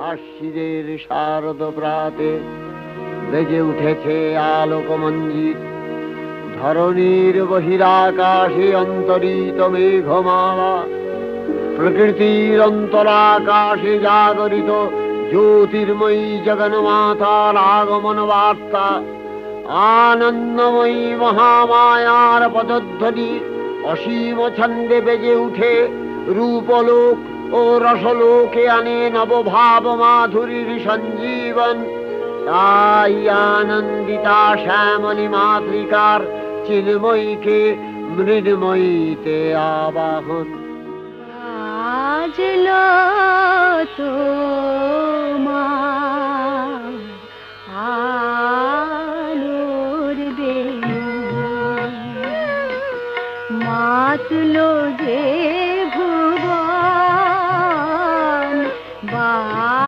আশ্বিনের শারদ প্রাতে বেজে উঠেছে আলোকমঞ্জিত, ধরণীর বহিরাকাশে অন্তরিত মেঘমালা, প্রকৃতির অন্তরাকাশে জাগরিত জ্যোতির্ময়ী জগন্মাতার আগমন বার্তা, আনন্দময়ী মহামায়ার পদধ্বনি অসীম ছন্দে বেজে উঠে রূপলোক ও রসলোকে আনে নবভাব মাধুরীর সঞ্জীবন। তাই আনন্দিতা শ্যামলী মাতৃকার চিন্ময়ীকে মৃন্ময়ীতে আবাহন। আজলো তো